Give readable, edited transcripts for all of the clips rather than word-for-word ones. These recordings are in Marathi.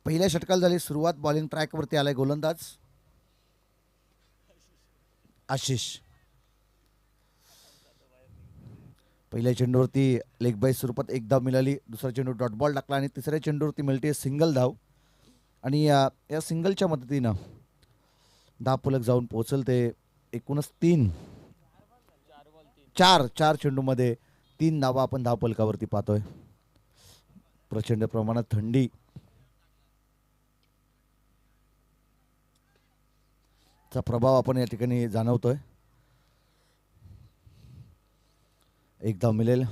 पहिल्या षटकाला झाली सुरुवात. बॉलिंग ट्रॅकवरती आलाय गोलंदाज आशिष. पहिल्या चेंडूवरती लेग बाय स्वरूपात एक धाव मिळाली. दुसरा चेंडू डॉट बॉल टाकला आणि तिसऱ्या चेंडूवरती मिळते सिंगल धाव. आणि या सिंगलच्या मदतीनं धावफलक जाऊन पोहोचल ते एकूणच चार चेंडूमध्ये 3 धावा आपण धावफलकावरती पाहतोय. प्रचंड प्रमाणात थंडी चा प्रभाव आपण या ठिकाणी जाणवतोय. एक धाव मिळेल.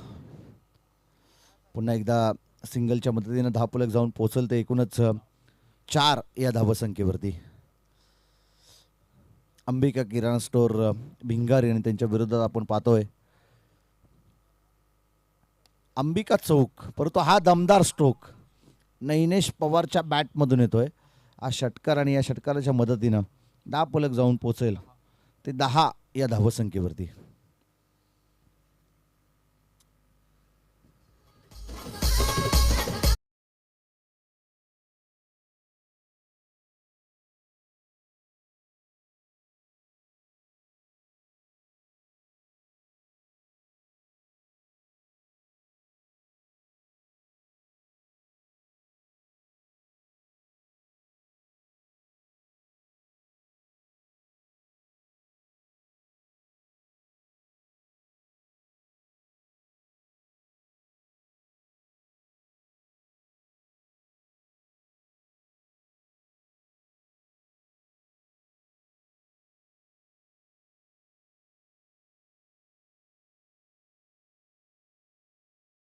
पुन्हा एकदा सिंगलच्या मदतीने धावफलक जाऊन पोहोचल ते एकूणच 4 या धावसंख्येवरती. अंबिका किराणा स्टोअर भिंगारी आणि त्यांच्या विरोधात आपण पाहतोय अंबिका चौक. परंतु हा दमदार स्ट्रोक नैनेश पवारच्या बॅटमधून येतोय. हा षटकार आणि या षटकाराच्या मदतीनं धावफलक जाऊन पोहोचेल ते 10 या धावसंख्येवरती.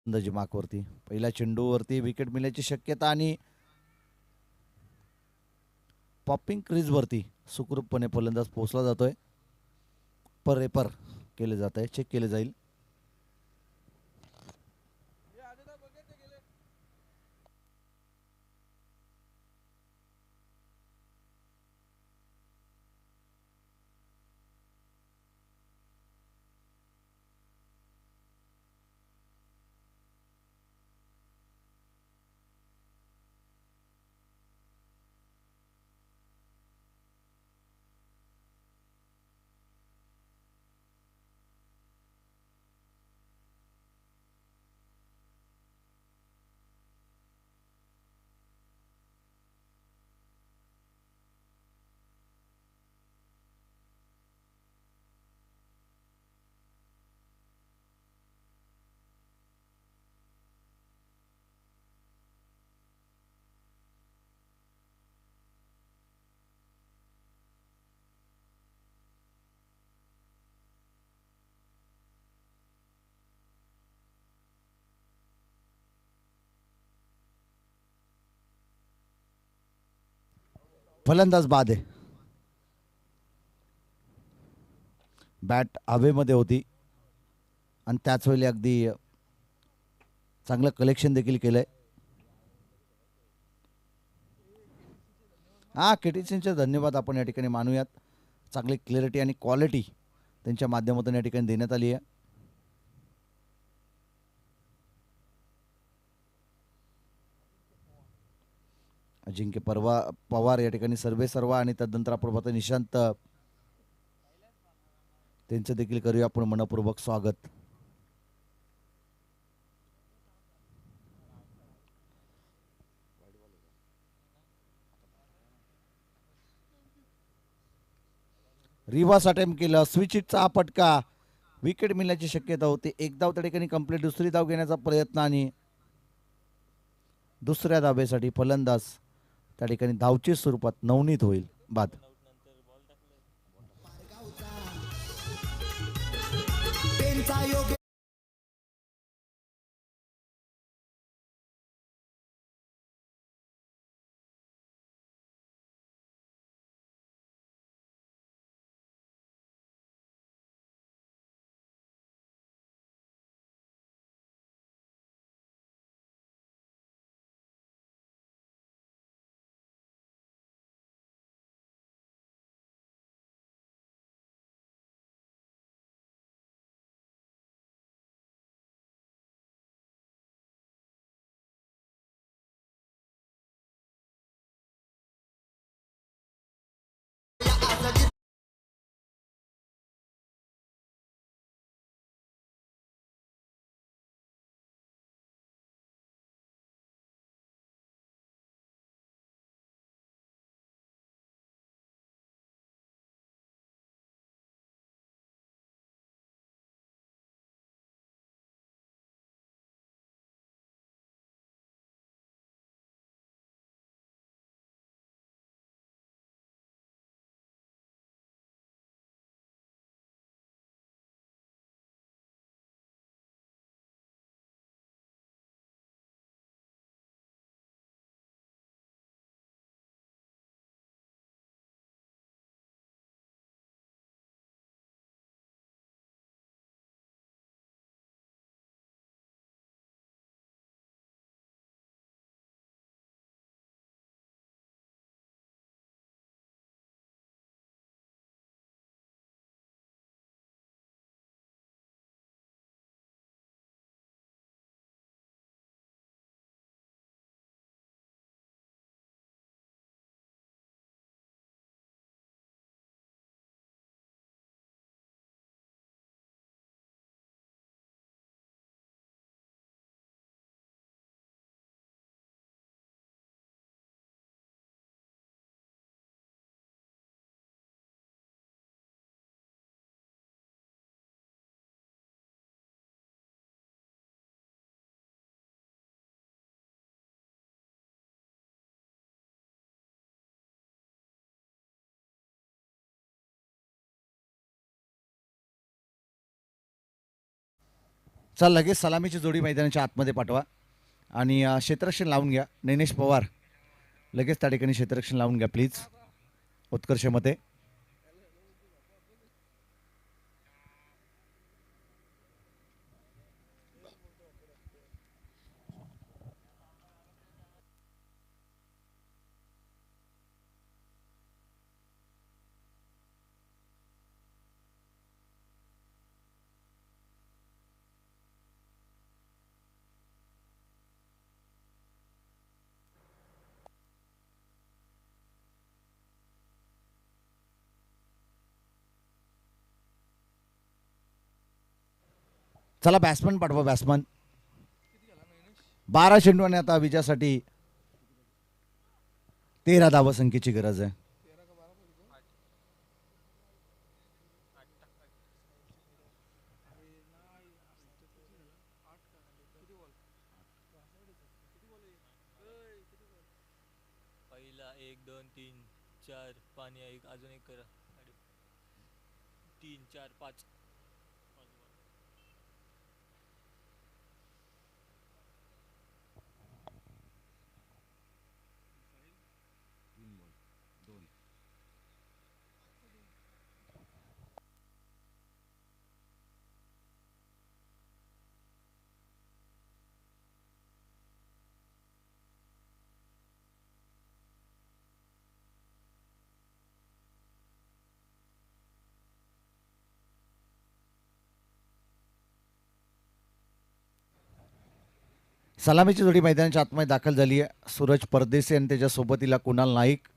मार्कवरती पहिल्या चेंडूवरती विकेट मिळण्याची शक्यता आणि पॉपिंग क्रीजवरती सुखरूपपणे फलंदाज पोहोचला जातोय. पर केले जात आहे. चेक केले जाईल. फलंदाज बाद आहे. बॅट हवेमध्ये होती आणि त्याच वेळी अगदी चांगलं कलेक्शन देखील केलंय. केटीसींचे धन्यवाद आपण या ठिकाणी मानूयात. चांगली क्लॅरिटी आणि क्वालिटी त्यांच्या माध्यमातून या ठिकाणी देण्यात आली आहे. अजिंक्य पवार या ठिकाणी सर्वेसर्वा आणि तदनंतर आपण पाहतो निशांत त्यांचं देखील करूया आपण मनपूर्वक स्वागत. रिव्हर्स अटेम्प्ट केलं. स्विचिटचा फटका. विकेट मिळण्याची शक्यता होती. एक धाव त्या ठिकाणी कंप्लीट. दुसरी धाव घेण्याचा प्रयत्न आणि दुसऱ्या धावेसाठी फलंदाज त्या ठिकाणी धावच्या स्वरूपात नवनीत होईल बाद. चल लगेच सलामीची जोडी मैदानाच्या आतमध्ये पाठवा आणि क्षेत्ररक्षण लावून घ्या. नैनेश पवार लगेच त्या ठिकाणी क्षेत्ररक्षण लावून घ्या प्लीज. उत्कर्ष मते. चला बॅट्समन पाठवा बॅट्समन. 12 चेंडू आणि आता विजयासाठी 13 धावसंख्येची गरज आहे. पहिला 1 2 3 4 पाणी एक अजून एक करा. 3 4 5 सलामीची जोडी मैदानाच्या आतमध्ये दाखल झाली आहे. सूरज परदेशी आणि त्याच्या सोबतीला कुणाल नाईक.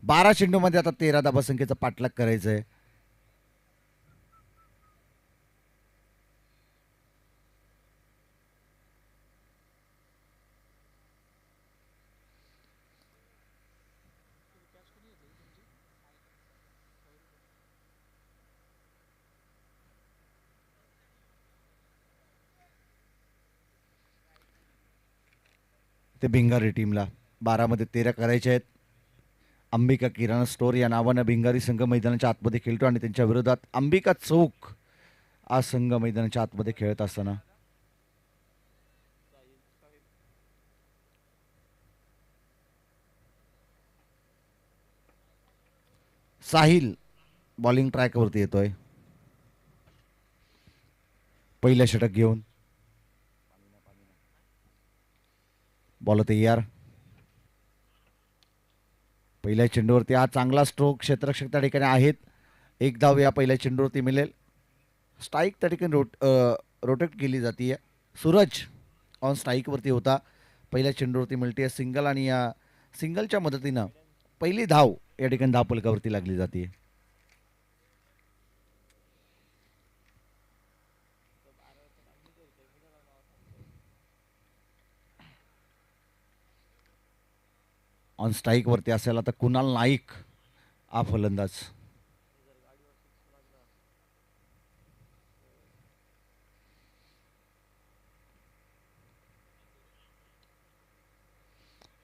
बारा चेंडूमध्ये आता 13 धावसंख्येचा पाठलाग करायचा आहे. ते भिंगारी टीमला 12 मध्ये 13 करायचे आहेत. अंबिका किराणा स्टोर या नावानं भिंगारी संघ मैदानाच्या आतमध्ये खेळतो आणि त्यांच्या विरोधात अंबिका चौक हा संघ मैदानाच्या आतमध्ये खेळत असताना साहिल बॉलिंग ट्रॅकवरती येतोय. पहिलं षटक घेऊन बॉल तयार. पहिल्या चेंडूवरती हा चांगला स्ट्रोक क्षेत्ररक्षक त्या ठिकाणी आहेत. एक धाव या पहिल्या चेंडूवरती मिळेल. स्ट्राईक त्या ठिकाणी रोटेट केली जाते. सूरज ऑन स्ट्राईकवरती होता. पहिल्या चेंडूवरती मिळते सिंगल आणि या सिंगलच्या मदतीनं पहिली धाव या ठिकाणी धावफलकावरती लागली जाते. ऑन स्ट्राईकवरती असेल आता कुणाल नाईक हा फलंदाज.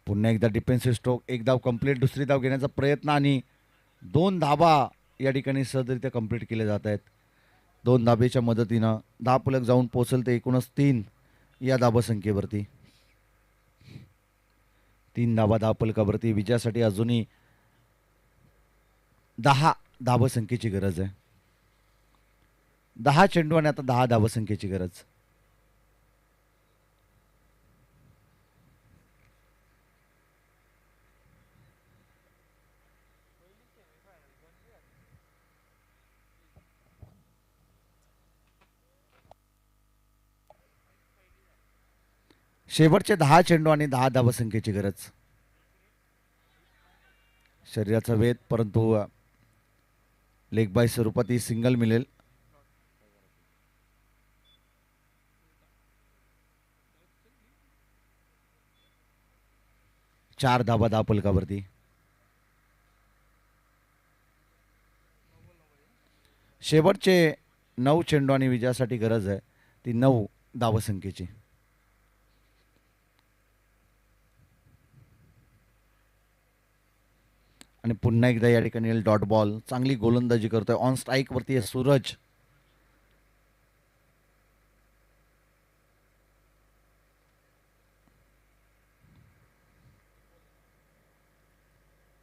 पुन्हा एकदा डिफेन्सिव्ह स्ट्रोक. एक धाव कंप्लीट. दुसरी धाव घेण्याचा प्रयत्न आणि 2 धाबा या ठिकाणी सहजरित्या कंप्लीट केले जात आहेत. 2 धाबेच्या मदतीनं धावफलक जाऊन पोहोचल ते एकूणच 3 या धावसंख्येवरती. 3 धाबा धावफलकावरती. विजयासाठी अजूनही 10 धावसंख्येची गरज आहे. 10 चेंडू आणि आता 10 धावसंख्येची गरज. शेवटचे 10 चेंडू आणि 10 धावसंख्येची गरज. शरीराचा वेध परंतु लेग बाय स्वरूपात ही सिंगल मिळेल. 4 धाबा धावफलकावरती. शेवटचे 9 चेंडू आणि विजयासाठी गरज आहे ती 9 धावसंख्येची. आणि पुन्हा एकदा या ठिकाणी डॉट बॉल. चांगली गोलंदाजी करतोय. ऑन स्ट्राईक वरती आहे सूरज.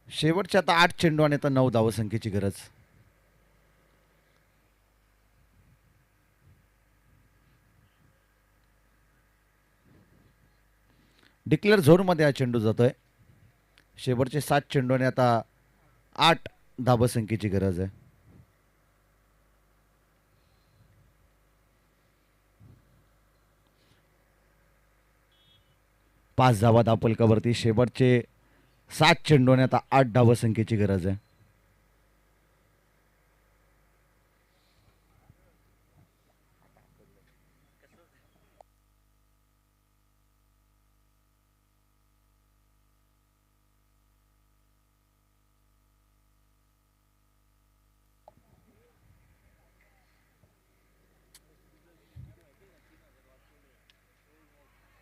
शेवटचे आता 8 चेंडू आणि आता 9 धावसंख्येची गरज. डिक्लेअर झोनमध्ये हा चेंडू जातोय. शेवटचे 7 चेंडू आणि आता 8 धावसंख्येची गरज आहे. पाच धावा धावफलकावरती. शेवटचे 7 चेंडू आणि आता 8 धावसंख्येची गरज आहे.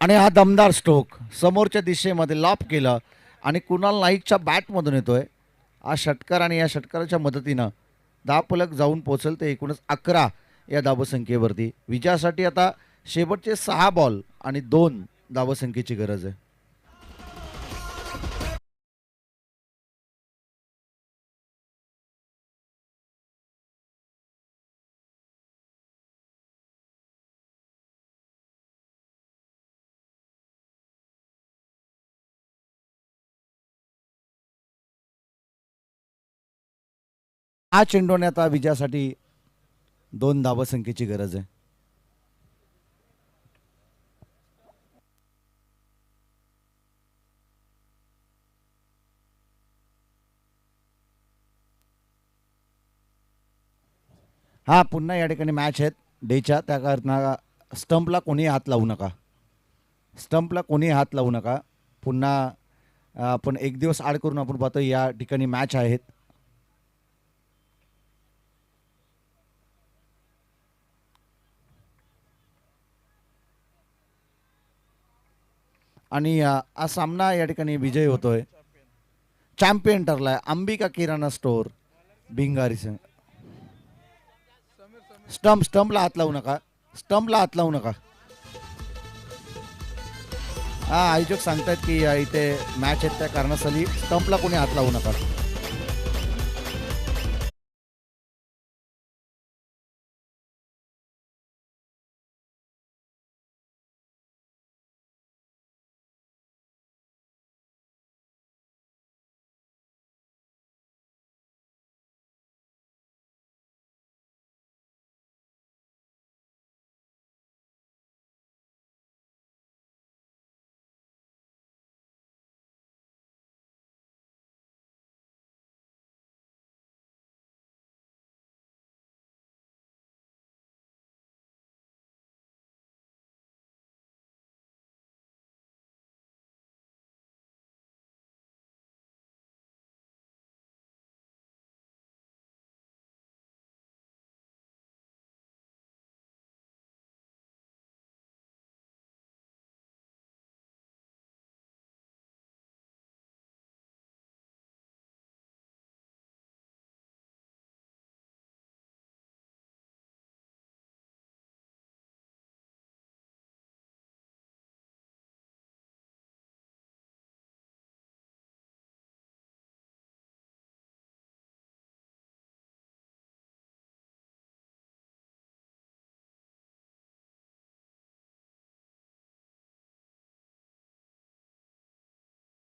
आणि हा दमदार स्ट्रोक समोरच्या दिशेमध्ये लॉप केलं आणि कुणाल नाईकच्या बॅटमधून येतोय. हा षटकार आणि या षटकाराच्या मदतीनं धावफलक जाऊन पोहोचेल ते एकूणच 11 या धावसंख्येवरती. विजयासाठी आता शेवटचे 6 बॉल आणि 2 धावसंख्येची गरज आहे. हा चेंडूने आता विजयासाठी 2 धावसंख्येची गरज आहे. हा पुन्हा या ठिकाणी मॅच आहेत डेच्या. त्या कारण स्टंपला कोणी हात लावू नका. स्टंपला कोणी हात लावू नका. पुन्हा आपण एक दिवस आड करून आपण पाहतो या ठिकाणी मॅच आहेत. आणि हा सामना या ठिकाणी विजय होतोय. चॅम्पियन ठरलाय अंबिका किराणा स्टोअर भिंगारी संघ. स्टंपला हात लावू नका. स्टंपला हात लावू नका. हा आयोजक सांगतात की इथे मॅच आहेत त्या कारणासाठी स्टंपला कोणी हात लावू नका.